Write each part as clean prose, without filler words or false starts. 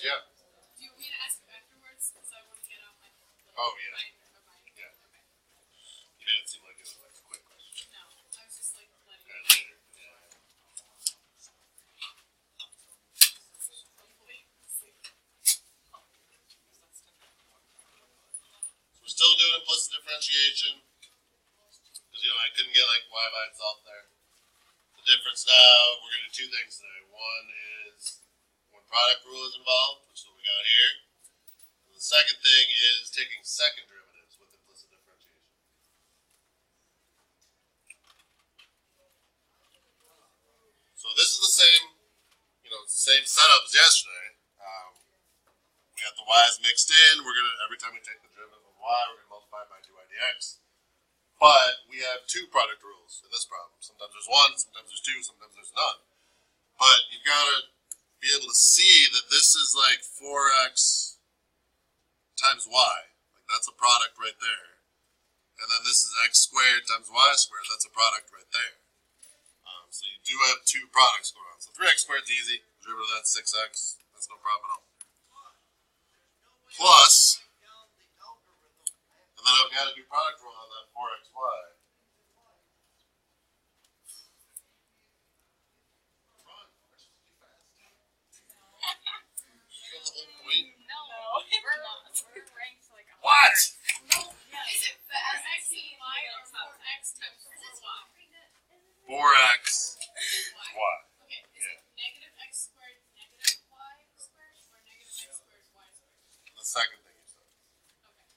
Yeah. Do you want me to ask you afterwards? Because I want to get out my. Oh, yeah. Yeah. Okay. You didn't seem like it was like a quick question. No, I was just like letting you. Later. Yeah. So we're still doing implicit differentiation. Because, I couldn't get like y by itself there. The difference now, we're going to do two things today. One is when product rule is involved, which is what we got here. And the second thing is taking second derivatives with implicit differentiation. So this is the same, same setup as yesterday. We got the y's mixed in. We're gonna every time we take the derivative of y, we're gonna multiply by dy dx. But we have two product rules in this problem. Sometimes there's one, sometimes there's two, sometimes there's none. But you've got to be able to see that this is like 4x times y. Like that's a product right there. And then this is x squared times y squared. That's a product right there. So you do have two products going on. So 3x squared is easy. Derivative of that's 6x. That's no problem at all. Plus, and then I've got to do product rule on that 4xy. We're ranked like a. What? No. Yeah. Is it the x and y or 4x times 4y? 4x y. Okay. Is it negative x squared negative y squared or negative x squared y squared? The second thing you said. Okay.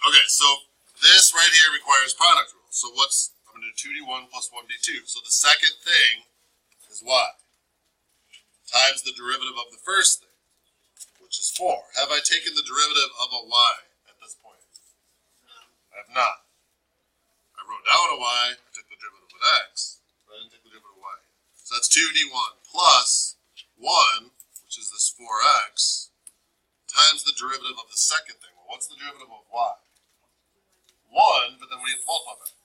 Okay, so this right here requires product rule. So I'm going to do 2d1 plus 1d2. So the second thing is y times the derivative of the first thing, which is 4. Have I taken the derivative of a y at this point? No. I have not. I wrote down a y, I took the derivative of x, but I didn't take the derivative of y. So that's 2d1 plus 1, which is this 4x, times the derivative of the second thing. Well, what's the derivative of y? 1, but then we have to multiply that.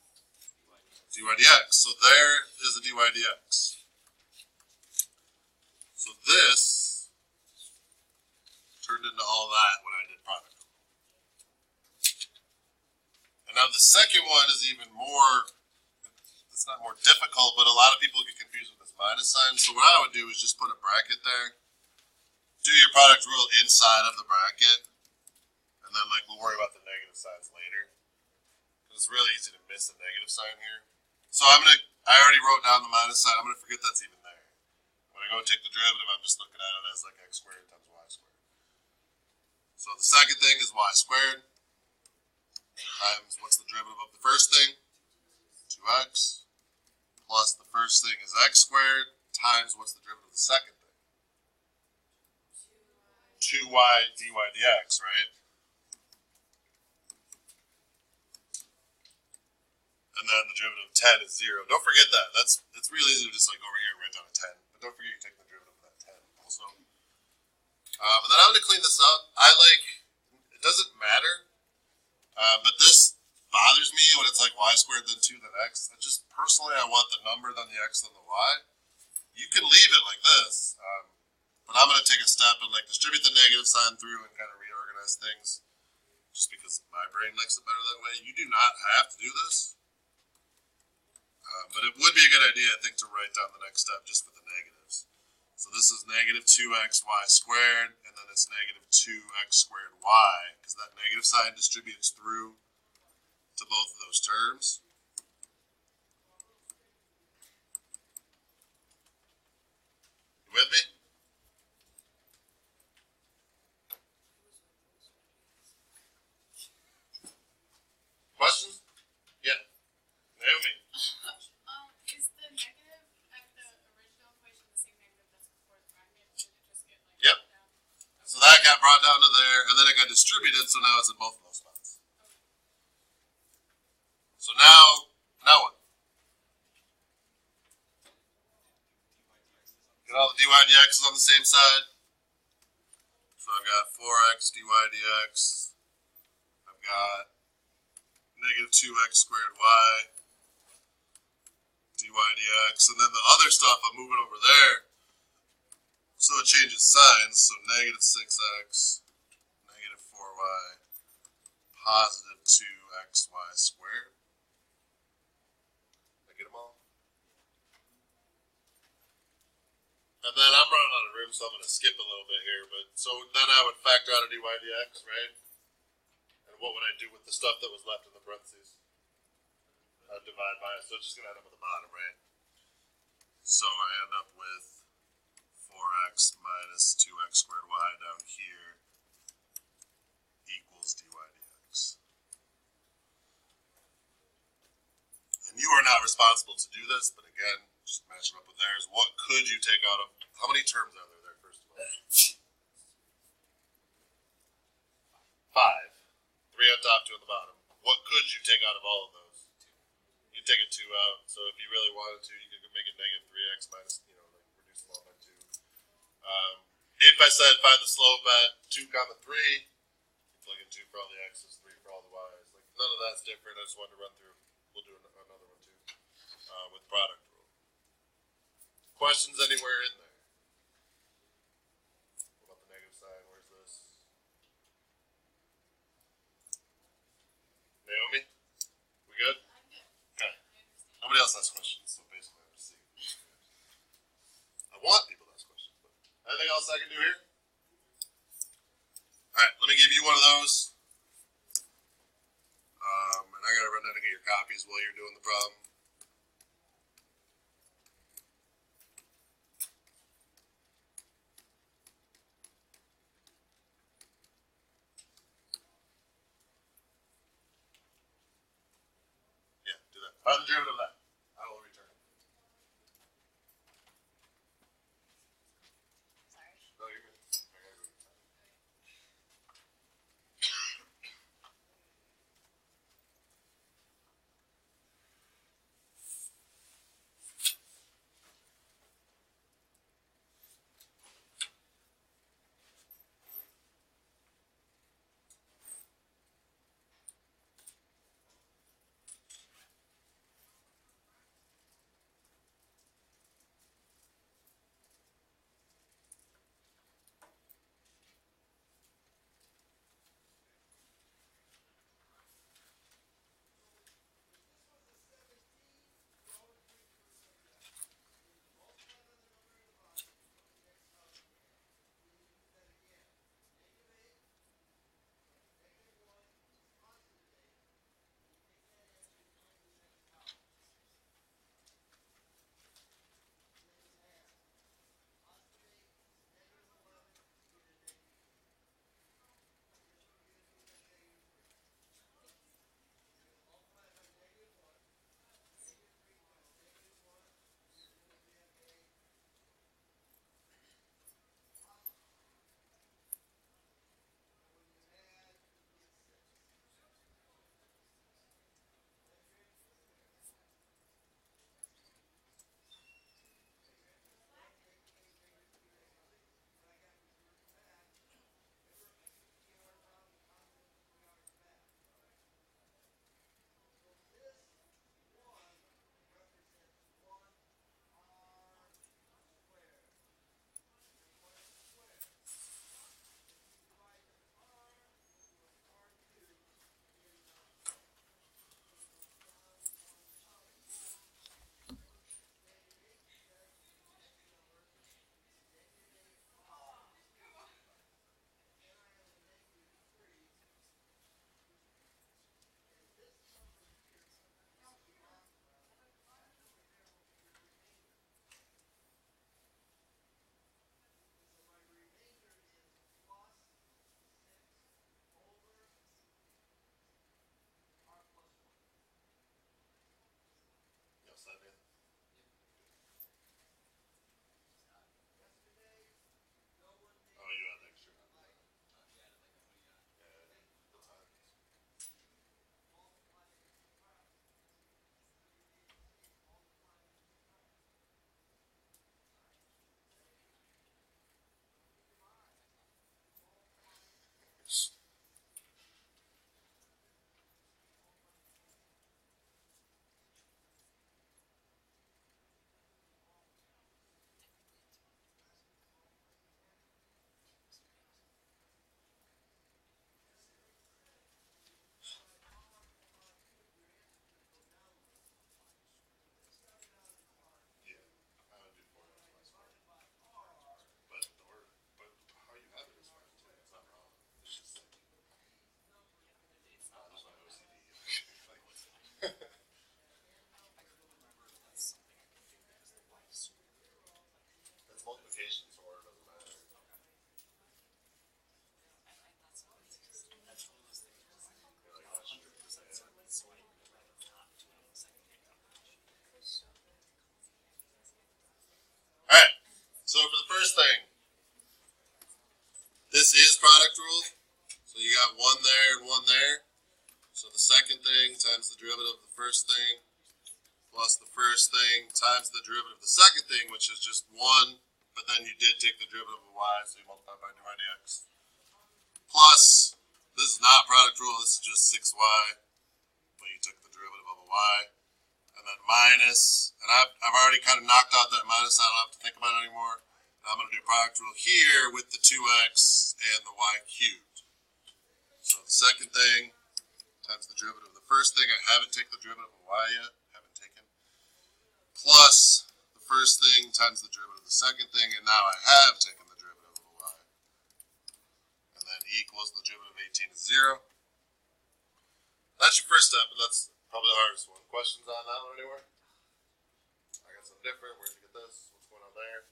dy dx. So there is the dy dx. So this turned into all that when I did product. And now the second one is even more, it's not more difficult, but a lot of people get confused with this minus sign. So what I would do is just put a bracket there. Do your product rule inside of the bracket. And then we'll worry about the negative signs later. Because it's really easy to miss a negative sign here. So I already wrote down the minus sign. I'm going to forget that's even there. When I go and take the derivative, I'm just looking at it as like x squared times y squared. So the second thing is y squared times what's the derivative of the first thing? 2x plus the first thing is x squared times what's the derivative of the second thing? 2y dy dx, right? And then the derivative of 10 is 0. Don't forget that. It's really easy to just over here and write down a 10. But don't forget you take the derivative of that 10 also. And then I'm going to clean this up. It doesn't matter. But this bothers me when it's like y squared then 2 then x. Personally, I want the number then the x then the y. You can leave it like this. But I'm going to take a step and distribute the negative sign through and kind of reorganize things. Just because my brain likes it better that way. You do not have to do this. But it would be a good idea, I think, to write down the next step just for the negatives. So this is negative 2xy squared, and then it's negative 2x squared y, because that negative sign distributes through to both of those terms. You with me? Questions? Yeah. Naomi. Is the negative at the original equation the same negative that's before the bracket? Did it just get Yep. down? So that got brought down to there, and then it got distributed, so now it's in both of those spots. So now what? Get all the dy dx on the same side. So I've got 4x dy dx. I've got negative 2x squared y dy dx. And then the other stuff I'm moving over there. So So it changes signs, so negative 6x, negative 4y, positive 2xy squared. Did I get them all? And then I'm running out of room, so I'm going to skip a little bit here. But so then I would factor out a dy dx, right? And what would I do with the stuff that was left in the parentheses? I'd divide by it, so it's just going to end up at the bottom, right? So I end up with 4x minus 2x squared y down here equals dy dx. And you are not responsible to do this, but again, just match it up with theirs. What could you take out of, how many terms are there first of all? 5. 3 on top, 2 on the bottom. What could you take out of all of those? You take a 2 out, so if you really wanted to, you could make it negative 3x minus, like reduce them all by 2. If I said find the slope at 2 comma 3, you plug in 2 for all the x's, 3 for all the y's. Like none of that's different. I just wanted to run through. We'll do another one too with product rule. Questions anywhere in there? What about the negative sign? Where's this? Naomi? We good? I'm good. Okay. Nobody else has questions, so basically I'm just seeing. I want people to ask questions, but anything else I can do here? Alright, let me give you one of those. And I gotta run down and get your copies while you're doing the problem. Yeah, do that. Find the derivative of that. I will return. Sorry. No, you're good. I gotta go. differentiation sort, it doesn't matter. Alright, so for the first thing, this is product rule. So you got one there and one there. So the second thing times the derivative of the first thing plus the first thing times the derivative of the second thing, which is just 1, but then you did take the derivative of y, so you multiply by dx. Plus, this is not product rule, this is just 6y, but you took the derivative of a y. And then minus, and I've already kind of knocked out that minus, I don't have to think about it anymore. I'm going to do product rule here with the 2x and the y cubed. So the second thing times the derivative of the first thing, I haven't taken the derivative of y yet, haven't taken, plus the first thing times the derivative of the second thing, and now I have taken the derivative of y. And then equals the derivative of 18 is 0. That's your first step, but that's probably the hardest one. Questions on that one anywhere? I got something different. Where'd you get this? What's going on there?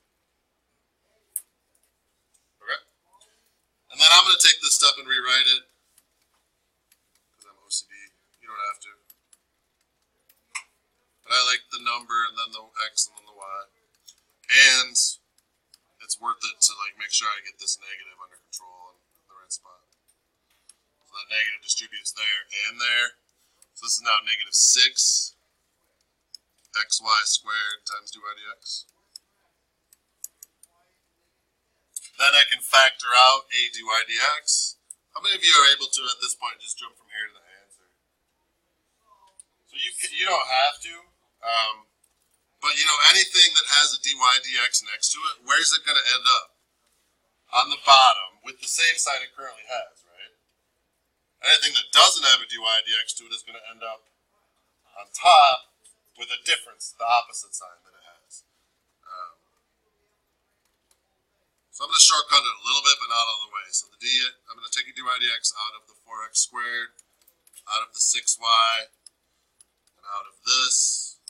Okay. And then I'm going to take this step and rewrite it. Because I'm OCD. You don't have to. But I like the number and then the x and then the y. And it's worth it to like make sure I get this negative under control in the right spot. So that negative distributes there and there. So this is now negative 6 xy squared times dy dx. Then I can factor out a dy dx. How many of you are able to, at this point, just jump from here to the answer? So you don't have to, but you know, anything that has a dy dx next to it, where's it going to end up? On the bottom, with the same sign it currently has, right? Anything that doesn't have a dy dx to it is going to end up on top with a difference, the opposite sign that it has. So I'm going to shortcut it a little bit, but not all the way. So the I'm going to take a dy dx out of the 4x squared, out of the 6y, and out of this,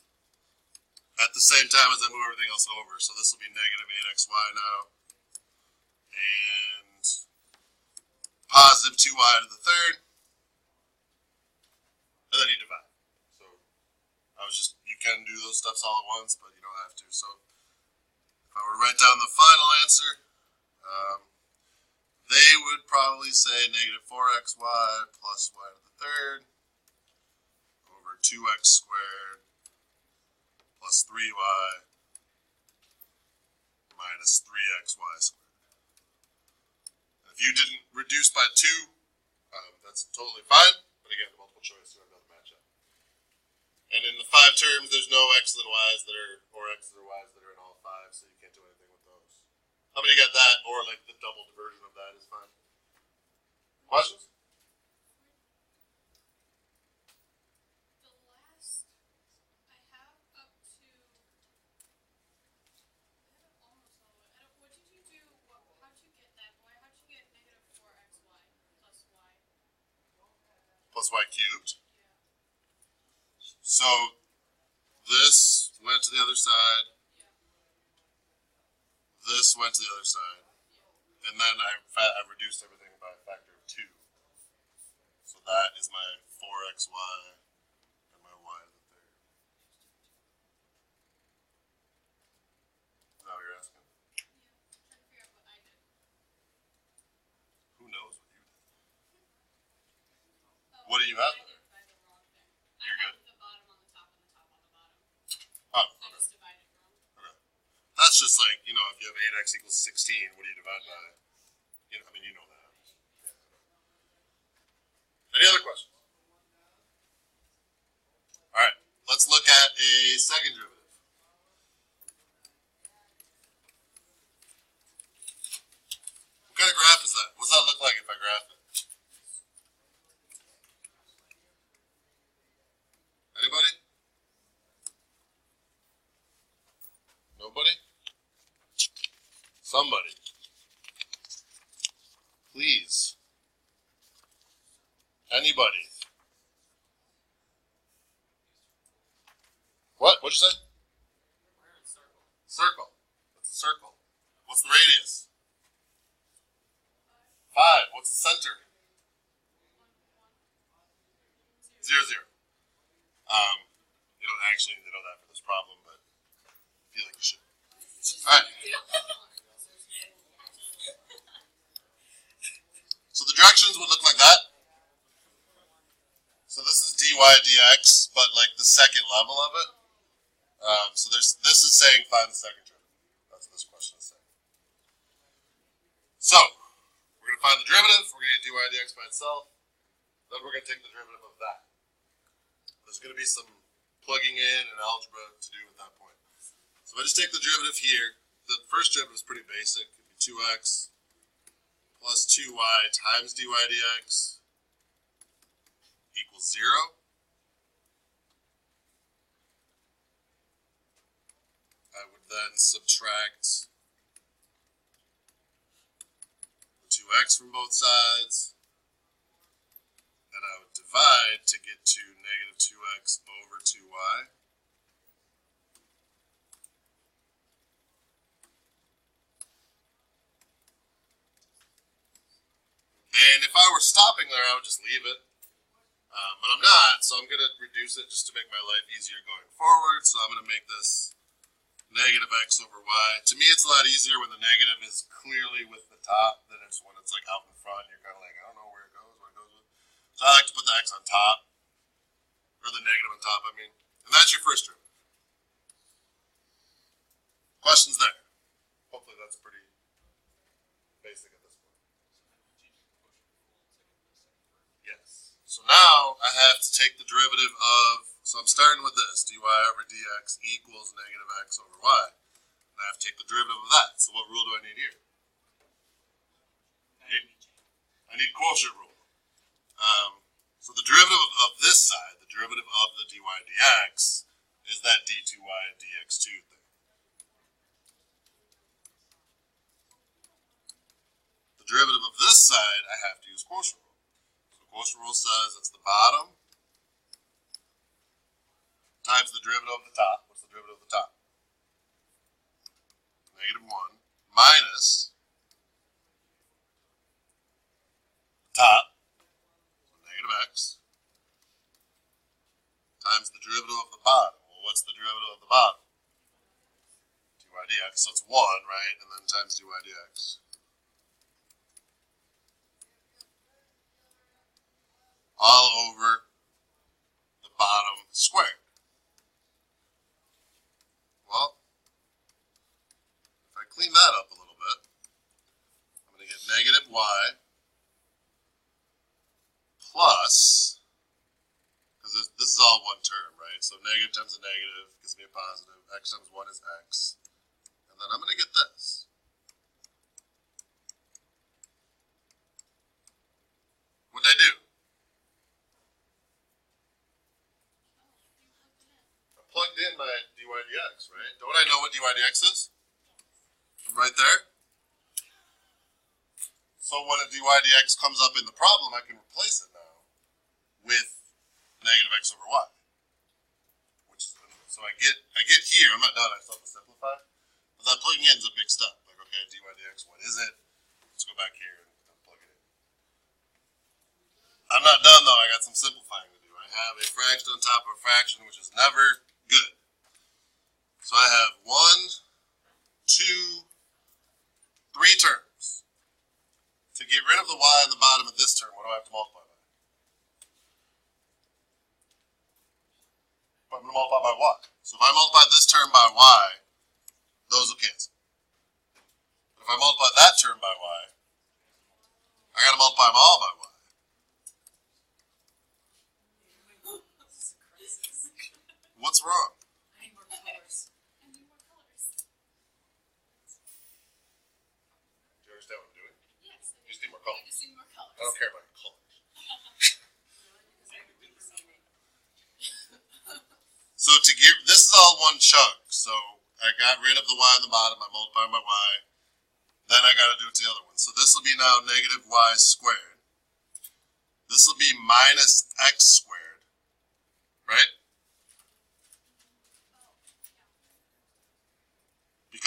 at the same time as I move everything else over. So this will be negative 8xy now, and positive 2y to the third, and then you divide. So you can do those steps all at once, but you don't have to. So if I were to write down the final answer, they would probably say negative 4xy plus y to the third over 2x squared plus 3y minus 3xy squared. And if you didn't reduce by 2, that's totally fine. But again, multiple choice, so another matchup. And in the 5 terms, there's no x's and y's that are, or x's or y's that are in all 5, so you can't do anything with those. How many got that, or like the doubled version of that is fine? Questions? The last I have up to almost all the way. What did you do? How'd you get that? How'd you get negative 4xy plus y? Plus y cubed. Yeah. So this went to the other side. Yeah. This went to the other side. Yeah. And then I reduced everything by a factor of 2. So that is my 4xy and my y to the third. Is that what you're asking? Yeah. Trying to figure out what I did. Who knows what you did? What do you have I there? did the wrong thing. You're I good. have the bottom on the top and the top on the bottom. Oh, I okay. just divided wrong. Okay. That's just like, you know, if you have 8x equals 16, what do you divide by? You know, I mean, you know that. Any other questions? All right, let's look at a second derivative. What kind of graph is that? What does that look like if I graph it? Anybody? Nobody? Somebody. Please. Anybody. What? What'd you say? We're in circle. Circle. It's a circle. What's the radius? 5. What's the center? 0, 0. You don't actually know that for this problem, but I feel like you should. Alright. So the directions would look like that. So this is dy dx, but like the second level of it. So this is saying find the second derivative. That's what this question is saying. So we're going to find the derivative. We're going to get dy dx by itself. Then we're going to take the derivative of that. There's going to be some plugging in and algebra to do at that point. So if I just take the derivative here, the first derivative is pretty basic. It would be 2x plus 2y times dy dx equals 0. I would then subtract the 2x from both sides, and I would divide to get to negative 2x over 2y. And if I were stopping there, I would just leave it. But I'm not, so I'm going to reduce it just to make my life easier going forward. So I'm going to make this negative x over y. To me, it's a lot easier when the negative is clearly with the top than it's when it's like out in front. You're kind of like, I don't know where it goes, what it goes with. So I like to put the x on top, or the negative on top, I mean. And that's your first derivative. Questions there? Hopefully that's pretty basic at this point. Yes. So now I have to take the derivative of, so I'm starting with this, dy over dx equals negative x over y. And I have to take the derivative of that. So what rule do I need here? I need quotient rule. So the derivative of this side, the derivative of the dy dx, is that d2y dx2 thing. The derivative of this side, I have to use quotient rule. So quotient rule says it's the bottom times the derivative of the top. What's the derivative of the top? Negative 1 minus the top, so negative x, times the derivative of the bottom. Well, what's the derivative of the bottom? dy dx, so it's 1, right? And then times dy dx. All over the bottom squared. Well, if I clean that up a little bit, I'm going to get negative y plus, because this is all one term, right? So negative times a negative gives me a positive. X times 1 is x. And then I'm going to get this. What did I do? Plugged in my dy dx, right? Don't I know what dy dx is? Right there. So when a dy dx comes up in the problem, I can replace it now with negative x over y. So I get here, I'm not done, I still have to simplify. But that plugging in is a big step. Like, okay, dy dx, what is it? Let's go back here and plug it in. I'm not done though, I got some simplifying to do. I have a fraction on top of a fraction, which is never good. So I have 1, 2, 3 terms. To get rid of the y on the bottom of this term, what do I have to multiply by? I'm going to multiply by y. So if I multiply this term by y, those will cancel. But if I multiply that term by y, I got to multiply them all by y. What's wrong? I need more colors. I need more colors. Do you understand what I'm doing? Yes. You just need more colors. I just need more colors. I don't care about your colors. So to give, this is all one chunk. So I got rid of the y on the bottom, I multiplied by y. Then I got to do it to the other one. So this will be now negative y squared. This will be minus x squared, right?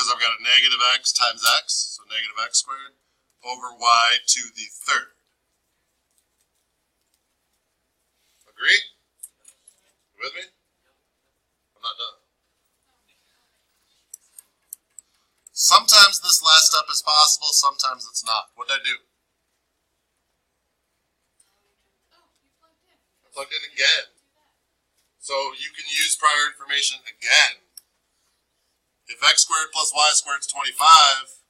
because I've got a negative x times x, so negative x squared, over y to the third. Agree? You with me? I'm not done. Sometimes this last step is possible, sometimes it's not. What did I do? I plugged in again. So you can use prior information again. If x squared plus y squared is 25,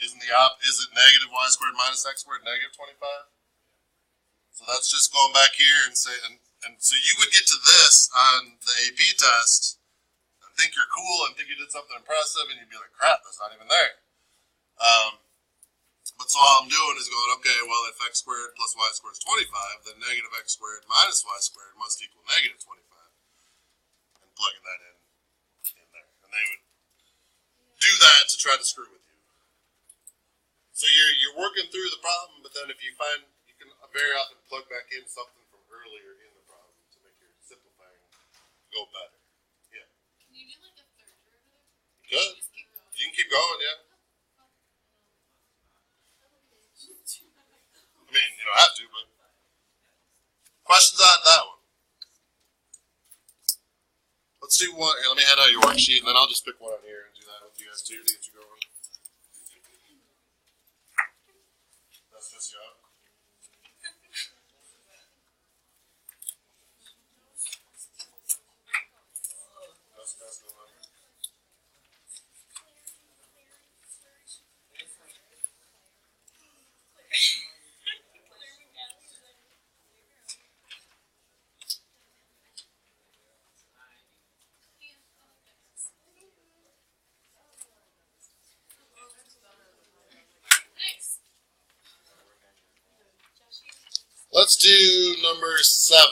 is it negative y squared minus x squared negative 25? So that's just going back here and say, and so you would get to this on the AP test and think you're cool and think you did something impressive, and you'd be like, crap, that's not even there. But so all I'm doing is going, okay, well, if x squared plus y squared is 25, then negative x squared minus y squared must equal negative 25. And plugging that in there. And they would do that to try to screw with you. So you're working through the problem, but then if you find, you can very often plug back in something from earlier in the problem to make your simplifying go better. Yeah. Can you do like a third derivative? You could. Just keep going. You can keep going, yeah. I mean, you don't have to, but questions on that one? Let's do one. Here, let me hand out your worksheet, and then I'll just pick one on here and do that with you guys too to get you going. That's just you up. That's no longer. Nice. Let's do number 7.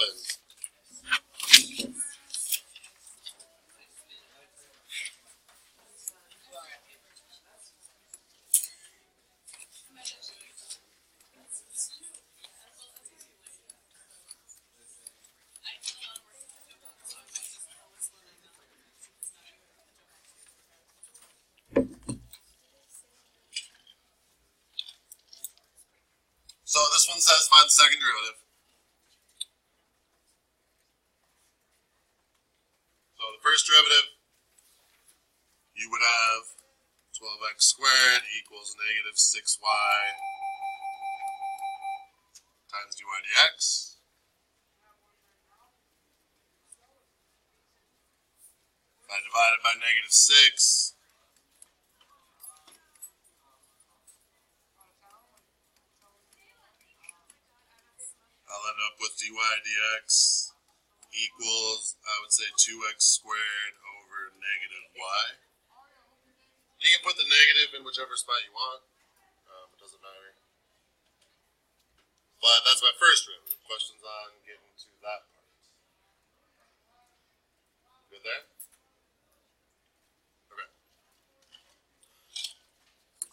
So this one says find the second derivative. So the first derivative, you would have 12x squared equals negative 6y times dy dx. If I divide it by negative 6, I'll end up with dy dx equals, I would say, 2x squared over negative y. You can put the negative in whichever spot you want. It doesn't matter. But that's my first derivative. Questions on getting to that part? Good there? Okay.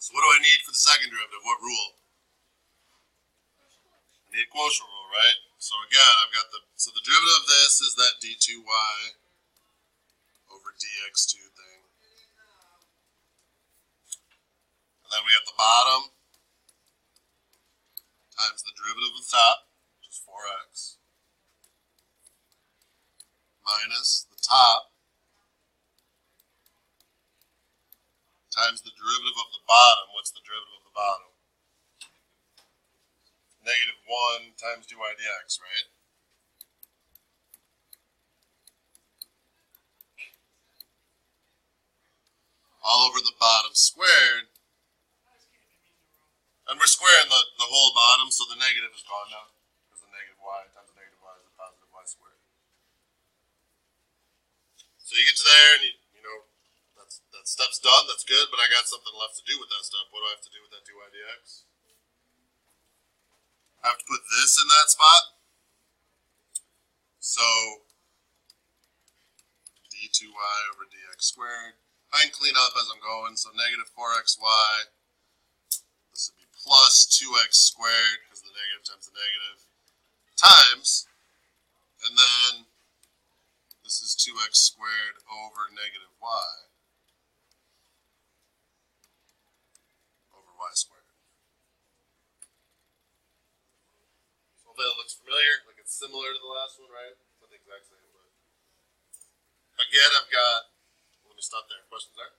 So what do I need for the second derivative? What rule? I need a quotient rule, right? So again, I've got the derivative of this is that d2y over dx2 thing. And then we have the bottom times the derivative of the top, which is 4x, minus the top times the derivative of the bottom. What's the derivative of the bottom? Negative 1 times dy dx, right? All over the bottom squared. And we're squaring the whole bottom, so the negative is gone now. Because the negative y times the negative y is a positive y squared. So you get to there, and you know, that step's done, that's good, but I got something left to do with that step. What do I have to do with that dy dx? I have to put this in that spot. So d2y over dx squared. I can clean up as I'm going, so negative 4xy. This would be plus 2x squared, because the negative times the negative, times, and then this is 2x squared over negative y. last one, right? It's not the exact same, but again, I've got. Let me stop there. Questions there?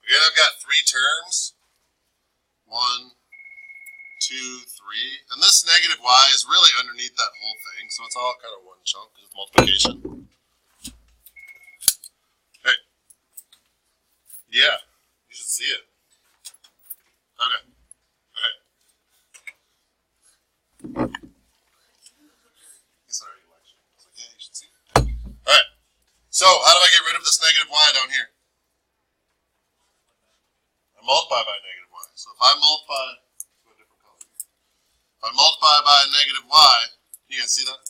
Again, I've got three terms. 1, 2, 3, and this negative y is really underneath that whole thing, so it's all kind of one chunk because it's multiplication. Hey, yeah, you should see it. Okay. He's already lecturing. I was like, yeah, you should see it. All right. So, how do I get rid of this negative y down here? I multiply by negative y. So if I multiply, let's go a different color. If I multiply by a negative y, you guys see that?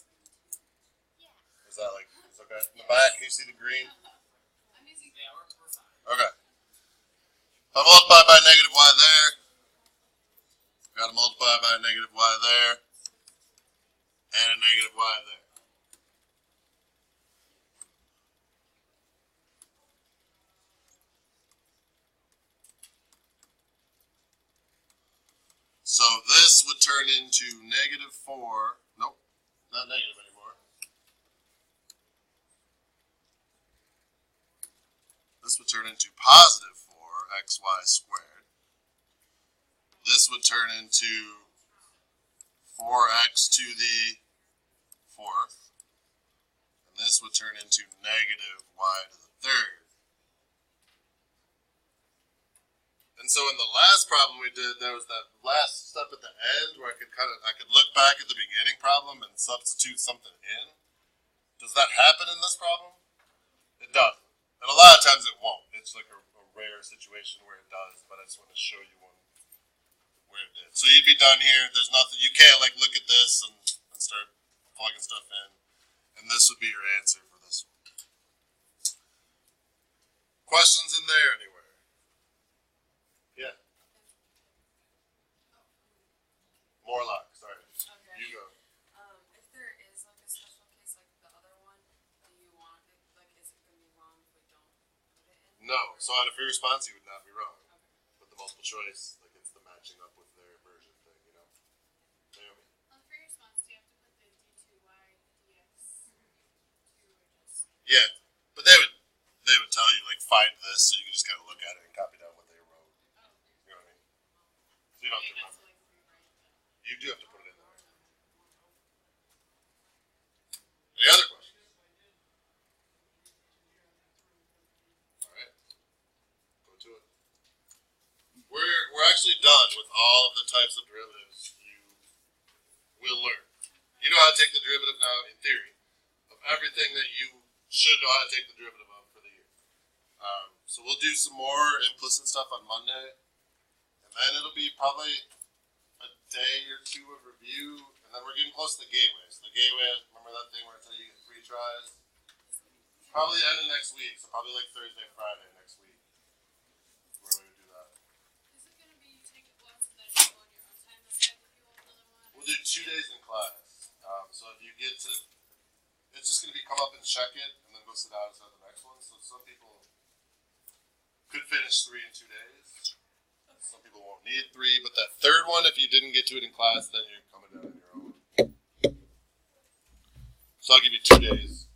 Yeah. Is that like, it's okay? In the back, can you see the green? I'm using Okay. If I multiply by negative y there, got to multiply by a negative y there, and a negative y there. So this would turn into negative 4. Nope, not negative anymore. This would turn into positive 4xy squared. This would turn into 4x to the 4th. And this would turn into negative y to the 3rd. And so in the last problem we did, there was that last step at the end where I could look back at the beginning problem and substitute something in. Does that happen in this problem? It doesn't. And a lot of times it won't. It's like a rare situation where it does, but I just want to show you one where it did. So you'd be done here. There's nothing, you can't like look at this and start plugging stuff in. And this would be your answer for this one. Questions in there anywhere? Yeah. Morlock, sorry. Okay. You go. If there is like a special case like the other one, do you want it, like is it gonna be wrong if we don't put it in? No, so on a free response you would not be wrong. Okay. But the multiple choice, like it's the matching up with their version thing, you know? Naomi. On free response, do you have to put the d2y dx to or just? Yeah, but they would tell you like find this, so you can just kind of look at it and copy down what they wrote. Oh, You know what I mean? So you don't have to you have remember. to like rewrite that. You do have to put it in there. Any other questions? All right, go to it. We're actually done with all of the types of derivatives you will learn. You know how to take the derivative now, in theory, of everything that you should know how to take the derivative of for the year. So we'll do some more implicit stuff on Monday, and then it'll be probably a day or two of review, and then we're getting close to the gateway. So the gateway, remember that thing where it's how you get free tries? Probably the end of next week, so probably like Thursday, Friday next week. Where we would do that. Is it gonna be you take it once and then you go on your own time decide if you want another one? We'll do 2 days in class. So if you get to, it's just going to be come up and check it, and then go sit down and start the next one. So some people could finish 3 in 2 days. Some people won't need 3, but that third one, if you didn't get to it in class, then you're coming down on your own. So I'll give you 2 days.